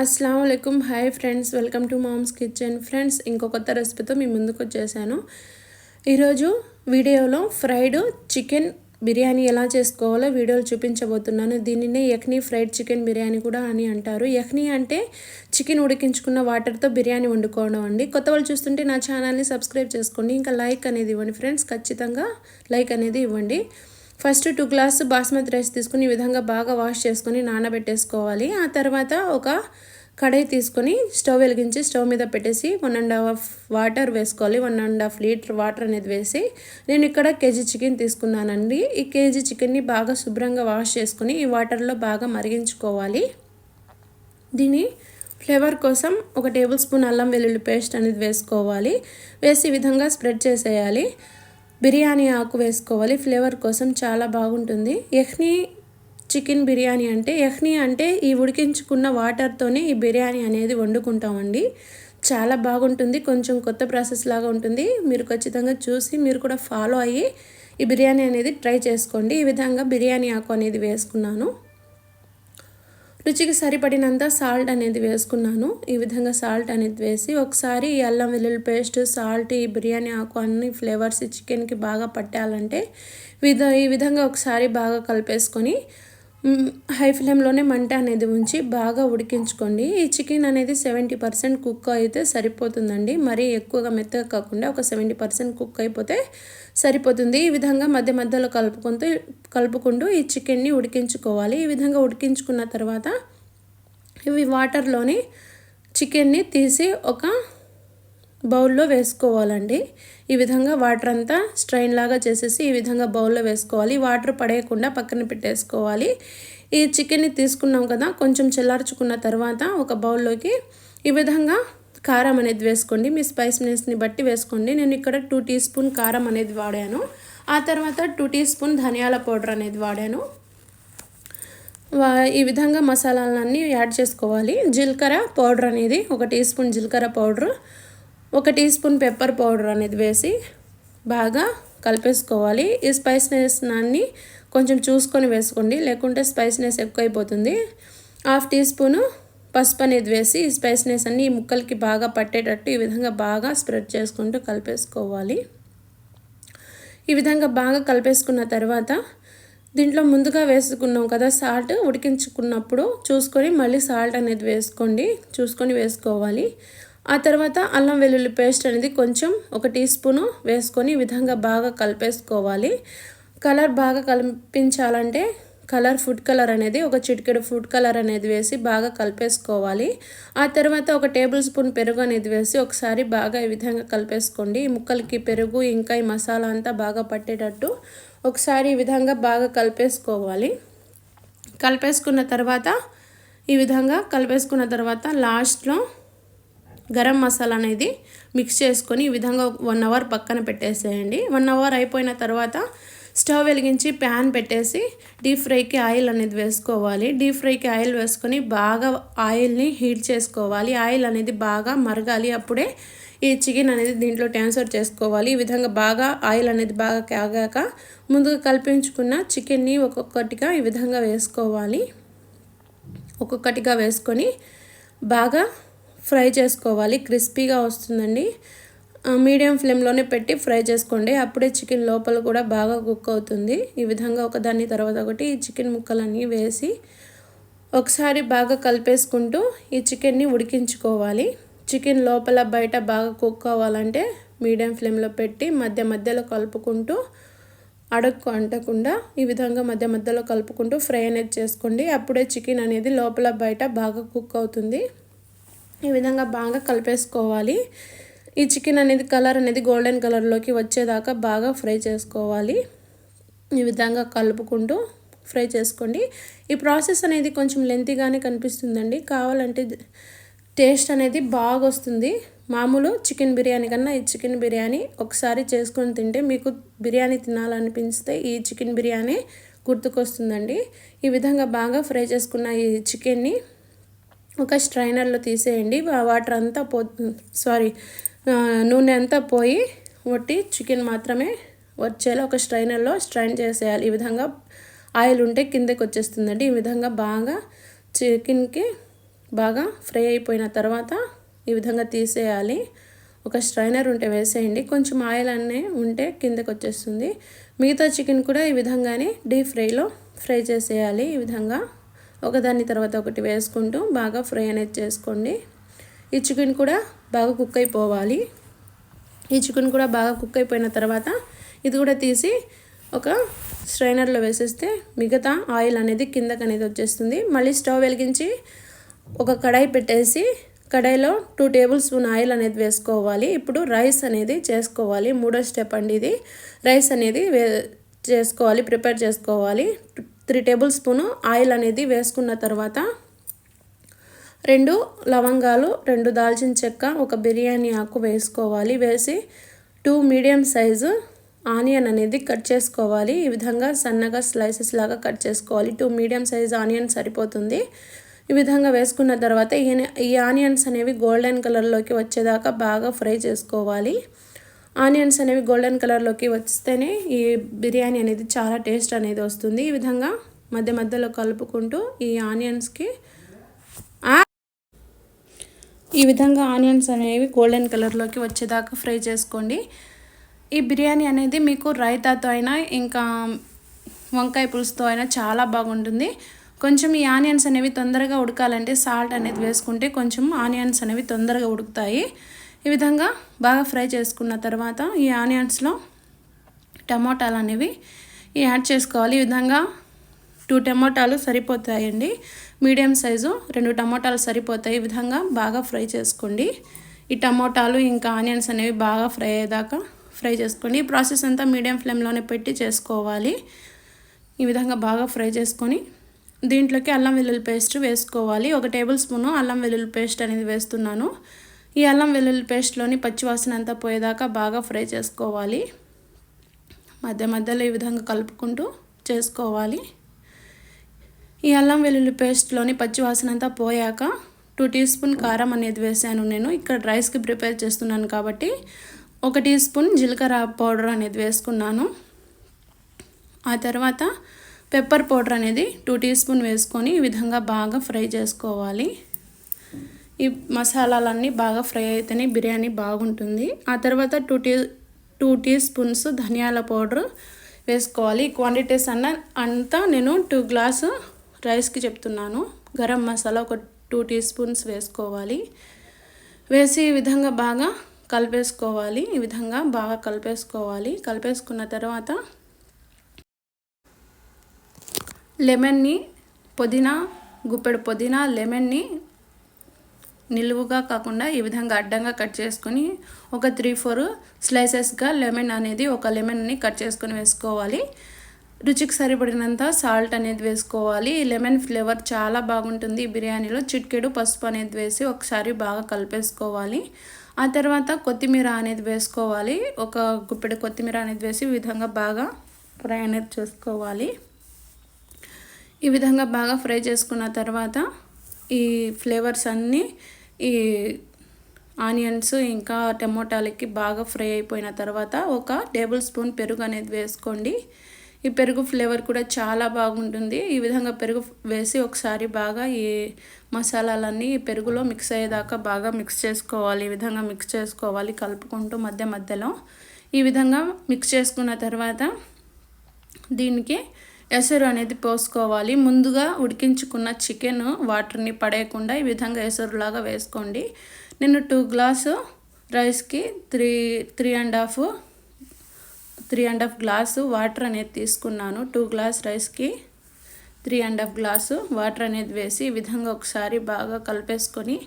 अस्सलाम वालेकुम hi friends welcome to mom's kitchen friends ఇంకో కొత్త రెసిపీతో మీ ముందుకు వచ్చేసాను ఈరోజు వీడియోలో ఫ్రైడ్ చికెన్ బిర్యానీ ఎలా చేసుకోవాలో వీడియోలో చూపించబోతున్నాను దీనినే యఖ్నీ ఫ్రైడ్ చికెన్ బిర్యానీ కూడా అని అంటారు యఖ్నీ అంటే చికెన్ ఉడికించుకున్న వాటర్తో బిర్యానీ వండుకోవడం అండి కొత్త వాళ్ళు చూస్తుంటే నా ఛానల్ని సబ్స్క్రైబ్ చేసుకోండి ఇంకా లైక్ అనేది ఇవ్వండి ఫ్రెండ్స్ ఖచ్చితంగా లైక్ అనేది ఇవ్వండి ఫస్ట్ 2 గ్లాస్ బాస్మతి రైస్ తీసుకొని ఈ విధంగా బాగా వాష్ చేసుకొని నానబెట్టేసుకోవాలి ఆ తర్వాత ఒక కడాయి తీసుకొని స్టవ్ వెలిగించి స్టవ్ మీద పెట్టేసి 1.5 వాటర్ వేసుకోవాలి 1.5 లీటర్ వాటర్ అనేది వేసి నేను ఇక్కడ కేజీ చికెన్ తీసుకున్నానండి ఈ కేజీ చికెన్ని బాగా శుభ్రంగా వాష్ చేసుకొని ఈ వాటర్లో బాగా మరిగించుకోవాలి దీని ఫ్లేవర్ కోసం ఒక టేబుల్ స్పూన్ అల్లం వెల్లుల్లి పేస్ట్ అనేది వేసుకోవాలి వేసి ఈ విధంగా స్ప్రెడ్ చేసేయాలి బిర్యానీ ఆకు వేసుకోవాలి ఫ్లేవర్ కోసం చాలా బాగుంటుంది యఖ్నీ చికెన్ బిర్యానీ అంటే యఖ్నీ అంటే ఈ ఉడికించుకున్న వాటర్తోనే ఈ బిర్యానీ అనేది వండుకుంటామండి చాలా బాగుంటుంది కొంచెం కొత్త ప్రాసెస్ లాగా ఉంటుంది మీరు ఖచ్చితంగా చూసి మీరు కూడా ఫాలో అయ్యి ఈ బిర్యానీ అనేది ట్రై చేసుకోండి ఈ విధంగా బిర్యానీ ఆకు అనేది వేసుకున్నాను రుచికి సరిపడినంత సాల్ట్ అనేది వేసుకున్నాను ఈ విధంగా సాల్ట్ అనేది వేసి ఒకసారి ఈ అల్లం వెల్లుల్లి పేస్ట్ సాల్ట్ ఈ బిర్యానీ ఆకు అన్ని ఫ్లేవర్స్ చికెన్కి బాగా పట్టాలంటే ఈ విధంగా ఒకసారి బాగా కలిపేసుకొని హై ఫ్లేమ్లోనే మంట అనేది ఉంచి బాగా ఉడికించుకోండి ఈ చికెన్ అనేది 70% కుక్ అయితే సరిపోతుందండి మరీ ఎక్కువగా మెత్తగా కాకుండా ఒక 70% కుక్ అయిపోతే సరిపోతుంది ఈ విధంగా మధ్య మధ్యలో కలుపుకుంటూ ఈ చికెన్ని ఉడికించుకోవాలి ఈ విధంగా ఉడికించుకున్న తర్వాత ఇవి వాటర్లోని చికెన్ని తీసి ఒక బౌల్లో వేసుకోవాలండి ఈ విధంగా వాటర్ అంతా స్ట్రైన్ లాగా చేసేసి ఈ విధంగా బౌల్లో వేసుకోవాలి వాటర్ పడేయకుండా పక్కన పెట్టేసుకోవాలి ఈ చికెన్ని తీసుకున్నాం కదా కొంచెం చల్లార్చుకున్న తర్వాత ఒక బౌల్లోకి ఈ విధంగా కారం అనేది వేసుకోండి మీ స్పైసీనెస్ని బట్టి వేసుకోండి నేను ఇక్కడ 2 టీ స్పూన్ కారం అనేది వాడాను ఆ తర్వాత 2 టీ స్పూన్ ధనియాల పౌడర్ అనేది వాడాను ఈ విధంగా మసాలాలన్నీ యాడ్ చేసుకోవాలి జీలకర్ర పౌడర్ అనేది 1 టీ స్పూన్ జీలకర్ర powder 1 teaspoon pepper powder అనేది వేసి బాగా కలిపేసుకోవాలి ఈ స్పైసీనెస్ అన్ని కొంచెం చూసుకొని వేసుకోండి లేకుంటే స్పైసీనెస్ ఎక్కువైపోతుంది 1/2 టీ స్పూను పసుపు అనేది వేసి ఈ స్పైసీనెస్ అన్ని ఈ ముక్కలకి బాగా పట్టేటట్టు ఈ విధంగా బాగా స్ప్రెడ్ చేసుకుంటూ కలిపేసుకోవాలి ఈ విధంగా బాగా కలిపేసుకున్న తర్వాత దీంట్లో ముందుగా వేసుకున్నాం కదా సాల్ట్ ఉడికించుకున్నప్పుడు చూసుకొని మళ్ళీ సాల్ట్ అనేది చూసుకొని వేసుకోవాలి ఆ తర్వాత అల్లం వెల్లుల్లి పేస్ట్ అనేది కొంచెం 1 టీ స్పూను వేసుకొని ఈ విధంగా బాగా కలిపేసుకోవాలి కలర్ బాగా కనిపించాలంటే ఫుడ్ కలర్ అనేది ఒక చిటికెడు ఫుడ్ కలర్ అనేది వేసి బాగా కలిపేసుకోవాలి ఆ తర్వాత 1 టేబుల్ స్పూన్ పెరుగు అనేది వేసి ఒకసారి బాగా ఈ విధంగా కలిపేసుకోండి ఈ ముక్కలకి పెరుగు ఇంకా ఈ మసాలా అంతా బాగా పట్టేటట్టు ఒకసారి ఈ విధంగా బాగా కలిపేసుకోవాలి కలిపేసుకున్న తర్వాత లాస్ట్లో గరం మసాలా అనేది మిక్స్ చేసుకొని ఈ విధంగా 1 అవర్ పక్కన పెట్టేసేయండి 1 అవర్ అయిపోయిన తర్వాత స్టవ్ వెలిగించి ప్యాన్ పెట్టేసి డీప్ ఫ్రైకి ఆయిల్ అనేది వేసుకోవాలి డీప్ ఫ్రైకి ఆయిల్ వేసుకొని బాగా ఆయిల్ని హీట్ చేసుకోవాలి ఆయిల్ అనేది బాగా మరగాలి అప్పుడే ఈ చికెన్ అనేది దీంట్లో ట్రాన్స్ఫర్ చేసుకోవాలి ఈ విధంగా బాగా ఆయిల్ అనేది బాగా కాగాక ముందుగా కలిపించుకున్న చికెన్ని ఒక్కొక్కటిగా ఈ విధంగా వేసుకోవాలి ఒక్కొక్కటిగా వేసుకొని బాగా ఫ్రై చేసుకోవాలి క్రిస్పీగా వస్తుందండి మీడియం ఫ్లేమ్లోనే పెట్టి ఫ్రై చేసుకోండి అప్పుడే చికెన్ లోపల కూడా బాగా కుక్ అవుతుంది ఈ విధంగా ఒకదాని తర్వాత ఒకటి ఈ చికెన్ ముక్కలన్నీ వేసి ఒకసారి బాగా కలిపేసుకుంటూ ఈ చికెన్ని ఉడికించుకోవాలి చికెన్ లోపల బయట బాగా కుక్ అవ్వాలంటే మీడియం ఫ్లేమ్లో పెట్టి మధ్య మధ్యలో కలుపుకుంటూ అడుక్కు అంటకుండా ఈ విధంగా మధ్య మధ్యలో కలుపుకుంటూ ఫ్రై అనేది చేసుకోండి అప్పుడే చికెన్ అనేది లోపల బయట బాగా కుక్ అవుతుంది ఈ విధంగా బాగా కలిపేసుకోవాలి ఈ చికెన్ అనేది కలర్ అనేది గోల్డెన్ కలర్లోకి వచ్చేదాకా బాగా ఫ్రై చేసుకోవాలి ఈ విధంగా కలుపుకుంటూ ఫ్రై చేసుకోండి ఈ ప్రాసెస్ అనేది కొంచెం లెంతీగానే కనిపిస్తుందండి కావాలంటే టేస్ట్ అనేది బాగా వస్తుంది మామూలు చికెన్ బిర్యానీ కన్నా ఈ చికెన్ బిర్యానీ ఒకసారి చేసుకొని తింటే మీకు బిర్యానీ తినాలనిపిస్తే ఈ చికెన్ బిర్యానీ గుర్తుకొస్తుందండి ఈ విధంగా బాగా ఫ్రై చేసుకున్న ఈ చికెన్ని ఒక స్ట్రైనర్లో తీసేయండి వాటర్ అంతా నూనె అంతా పోయి ఒట్టి చికెన్ మాత్రమే వచ్చేలా ఒక స్ట్రైనర్లో స్ట్రైన్ చేసేయాలి ఈ విధంగా ఆయిల్ ఉంటే కిందకి వచ్చేస్తుందండి ఈ విధంగా బాగా చికెన్కి బాగా ఫ్రై అయిపోయిన తర్వాత ఈ విధంగా తీసేయాలి. ఒక స్ట్రైనర్ ఉంటే వేసేయండి. కొంచెం ఆయిల్ అన్నీ ఉంటే కిందకి వచ్చేస్తుంది. మిగతా చికెన్ కూడా ఈ విధంగానే డీప్ ఫ్రైలో ఫ్రై చేసేయాలి. ఈ విధంగా ఒకదాని తర్వాత ఒకటి వేసుకుంటూ బాగా ఫ్రై అనేది చేసుకోండి. ఈ చికెన్ కూడా బాగా కుక్ అయిపోవాలి. ఈ చికెన్ కూడా బాగా కుక్ అయిపోయిన తర్వాత ఇది కూడా తీసి ఒక స్ట్రైనర్లో వేసేస్తే మిగతా ఆయిల్ అనేది కిందకి అనేది వచ్చేస్తుంది. మళ్ళీ స్టవ్ వెలిగించి ఒక కడాయి పెట్టేసి కడాయిలో 2 టేబుల్ స్పూన్ ఆయిల్ అనేది వేసుకోవాలి. ఇప్పుడు రైస్ అనేది చేసుకోవాలి. మూడో స్టెప్ అండి ఇది. రైస్ అనేది చేసుకోవాలి, ప్రిపేర్ చేసుకోవాలి. 3 టేబుల్ స్పూన్ ఆయిల్ అనేది వేసుకున్న తర్వాత 2 లవంగాలు, 2 దాల్చిన చెక్క, ఒక బిర్యానీ ఆకు వేసుకోవాలి. వేసి 2 మీడియం సైజు ఆనియన్ అనేది కట్ చేసుకోవాలి. ఈ విధంగా సన్నగా స్లైసెస్ లాగా కట్ చేసుకోవాలి. 2 మీడియం సైజు ఆనియన్ సరిపోతుంది. ఈ విధంగా వేసుకున్న తర్వాత ఈ ఆనియన్స్ అనేవి గోల్డెన్ కలర్లోకి వచ్చేదాకా బాగా ఫ్రై చేసుకోవాలి. ఆనియన్స్ అనేవి గోల్డెన్ కలర్లోకి వస్తేనే ఈ బిర్యానీ అనేది చాలా టేస్ట్ అనేది వస్తుంది. ఈ విధంగా మధ్య మధ్యలో కలుపుకుంటూ ఈ విధంగా ఆనియన్స్ అనేవి గోల్డెన్ కలర్లోకి వచ్చేదాకా ఫ్రై చేసుకోండి. ఈ బిర్యానీ అనేది మీకు రైతాతో అయినా ఇంకా వంకాయ పులుసుతో అయినా చాలా బాగుంటుంది. కొంచెం ఈ ఆనియన్స్ అనేవి తొందరగా ఉడకాలంటే సాల్ట్ అనేది వేసుకుంటే కొంచెం ఆనియన్స్ అనేవి తొందరగా ఉడుకుతాయి. ఈ విధంగా బాగా ఫ్రై చేసుకున్న తర్వాత ఈ ఆనియన్స్లో టమోటాలు అనేవి యాడ్ చేసుకోవాలి. ఈ విధంగా 2 టమోటాలు సరిపోతాయండి. మీడియం సైజు 2 టమోటాలు సరిపోతాయి. ఈ విధంగా బాగా ఫ్రై చేసుకోండి. ఈ టమోటాలు ఇంకా ఆనియన్స్ అనేవి బాగా ఫ్రై అయ్యేదాకా ఫ్రై చేసుకోండి. ఈ ప్రాసెస్ అంతా మీడియం ఫ్లేమ్లోనే పెట్టి చేసుకోవాలి. ఈ విధంగా బాగా ఫ్రై చేసుకొని దీంట్లోకి అల్లం వెల్లుల్లి పేస్ట్ వేసుకోవాలి. 1 టేబుల్ స్పూన్ అల్లం వెల్లుల్లి పేస్ట్ అనేది వేస్తున్నాను. ఈ అల్లం వెల్లుల్లి పేస్ట్లోని పచ్చివాసన అంతా పోయేదాకా బాగా ఫ్రై చేసుకోవాలి. మధ్య మధ్యలో ఈ విధంగా కలుపుకుంటూ చేసుకోవాలి. ఈ అల్లం వెల్లుల్లి పేస్ట్లోని పచ్చివాసన అంతా పోయాక 2 టీ స్పూన్ కారం అనేది వేసాను. నేను ఇక్కడ రైస్కి ప్రిపేర్ చేస్తున్నాను కాబట్టి 1 టీ స్పూన్ జీలకర్ర పౌడర్ అనేది వేసుకున్నాను. ఆ తర్వాత పెప్పర్ పౌడర్ అనేది 2 టీ స్పూన్ వేసుకొని ఈ విధంగా బాగా ఫ్రై చేసుకోవాలి. ఈ మసాలాలన్నీ బాగా ఫ్రై అయితేనే బిర్యానీ బాగుంటుంది. ఆ తర్వాత 2 టీ స్పూన్స్ ధనియాల పౌడర్ వేసుకోవాలి. క్వాంటిటీస్ అంతా నేను 2 గ్లాసు రైస్కి చెప్తున్నాను. గరం మసాలా ఒక 2 టీ స్పూన్స్ వేసుకోవాలి. వేసి ఈ విధంగా బాగా కలిపేసుకోవాలి. ఈ విధంగా బాగా కలిపేసుకోవాలి. కలిపేసుకున్న తర్వాత లెమన్ని గుప్పెడు పుదీనా లెమన్ని నిలువుగా కాకుండా ఈ విధంగా అడ్డంగా కట్ చేసుకొని ఒక 3-4 స్లైసెస్గా లెమన్ అనేది ఒక లెమన్ని కట్ చేసుకొని వేసుకోవాలి. రుచికి సరిపడినంత సాల్ట్ అనేది వేసుకోవాలి. ఈ లెమన్ ఫ్లేవర్ చాలా బాగుంటుంది. ఈ బిర్యానీలో చిటికెడు పసుపు అనేది వేసి ఒకసారి బాగా కలిపేసుకోవాలి. ఆ తర్వాత కొత్తిమీర అనేది వేసుకోవాలి. ఒక గుప్పెడు కొత్తిమీర అనేది వేసి ఈ విధంగా బాగా ఫ్రై అనేది చేసుకోవాలి. ఈ విధంగా బాగా ఫ్రై చేసుకున్న తర్వాత ఈ ఫ్లేవర్స్ అన్నీ ఈ ఆనియన్స్ ఇంకా టమోటాలకి బాగా ఫ్రై అయిపోయిన తర్వాత 1 టేబుల్ స్పూన్ పెరుగు అనేది వేసుకోండి. ఈ పెరుగు ఫ్లేవర్ కూడా చాలా బాగుంటుంది. ఈ విధంగా పెరుగు వేసి ఒకసారి బాగా ఈ మసాలాలన్నీ పెరుగులో మిక్స్ అయ్యేదాకా బాగా మిక్స్ చేసుకోవాలి. ఈ విధంగా మిక్స్ చేసుకోవాలి కలుపుకుంటూ మధ్య మధ్యలో. ఈ విధంగా మిక్స్ చేసుకున్న తర్వాత దీనికి ఎసరు అనేది పోసుకోవాలి. ముందుగా ఉడికించుకున్న చికెన్ వాటర్ని పడేయకుండా ఈ విధంగా ఎసరులాగా వేసుకోండి. నేను 2 గ్లాసు రైస్కి 3.5 గ్లాసు వాటర్ అనేది తీసుకున్నాను. 2 గ్లాస్ రైస్కి 3.5 గ్లాసు వాటర్ అనేది వేసి ఈ విధంగా ఒకసారి బాగా కలిపేసుకొని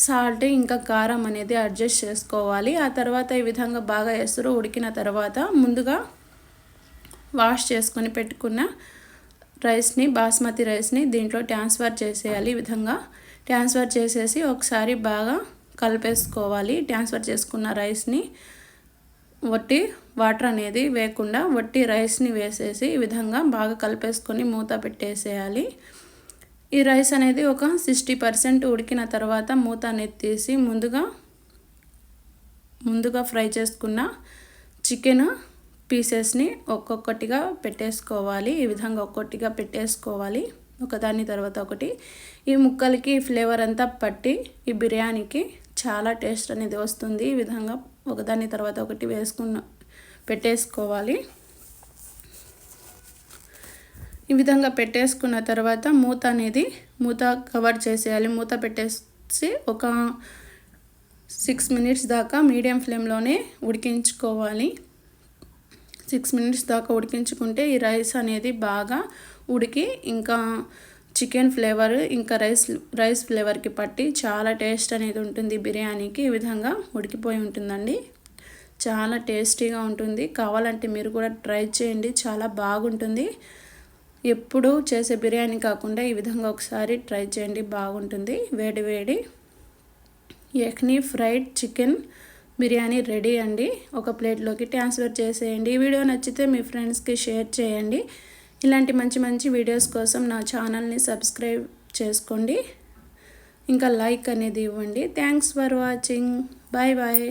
సాల్ట్ ఇంకా కారం అనేది అడ్జస్ట్ చేసుకోవాలి. ఆ తర్వాత ఈ విధంగా బాగా ఎసరు ఉడికిన తర్వాత ముందుగా వాష్ చేసుకొని పెట్టుకున్న రైస్ని బాస్మతి రైస్ని దీంట్లో ట్రాన్స్ఫర్ చేసేయాలి. ఈ విధంగా ట్రాన్స్ఫర్ చేసేసి ఒకసారి బాగా కలిపేసుకోవాలి. ట్రాన్స్ఫర్ చేసుకున్న రైస్ని వట్టి వాటర్ అనేది వేయకుండా వట్టి రైస్ని వేసేసి ఈ విధంగా బాగా కలిపేసుకొని మూత పెట్టేసేయాలి. ఈ రైస్ అనేది ఒక 60% ఉడికిన తర్వాత మూత అనేది తీసి ముందుగా ఫ్రై చేసుకున్న చికెన్ పీసెస్ని ఒక్కొక్కటిగా పెట్టేసుకోవాలి. ఈ విధంగా ఒక్కొక్కటిగా పెట్టేసుకోవాలి. ఒకదాని తర్వాత ఒకటి. ఈ ముక్కలకి ఫ్లేవర్ అంతా పట్టి ఈ బిర్యానీకి చాలా టేస్ట్ అనేది వస్తుంది. ఈ విధంగా ఒకదాని తర్వాత ఒకటి పెట్టేసుకోవాలి. ఈ విధంగా పెట్టేసుకున్న తర్వాత మూత కవర్ చేసేయాలి. మూత పెట్టేసి ఒక 6 మినిట్స్ దాకా మీడియం ఫ్లేమ్లోనే ఉడికించుకోవాలి. 6 మినిట్స్ దాకా ఉడికించుకుంటే ఈ రైస్ అనేది బాగా ఉడికి ఇంకా చికెన్ ఫ్లేవర్ ఇంకా రైస్ ఫ్లేవర్కి పట్టి చాలా టేస్ట్ అనేది ఉంటుంది బిర్యానీకి. ఈ విధంగా ఉడికిపోయి ఉంటుందండి. చాలా టేస్టీగా ఉంటుంది. కావాలంటే మీరు కూడా ట్రై చేయండి, చాలా బాగుంటుంది. ఎప్పుడు చేసే బిర్యానీ కాకుండా ఈ విధంగా ఒకసారి ట్రై చేయండి, బాగుంటుంది. వేడి వేడి యఖ్నీ ఫ్రైడ్ చికెన్ బిర్యానీ రెడీ అండి. ఒక ప్లేట్లోకి ట్రాన్స్ఫర్ చేసేయండి. ఈ వీడియో నచ్చితే మీ ఫ్రెండ్స్కి షేర్ చేయండి. ఇలాంటి మంచి మంచి వీడియోస్ కోసం నా ఛానల్ని సబ్స్క్రైబ్ చేసుకోండి, ఇంకా లైక్ అనేది ఇవ్వండి. Thanks for watching. Bye bye.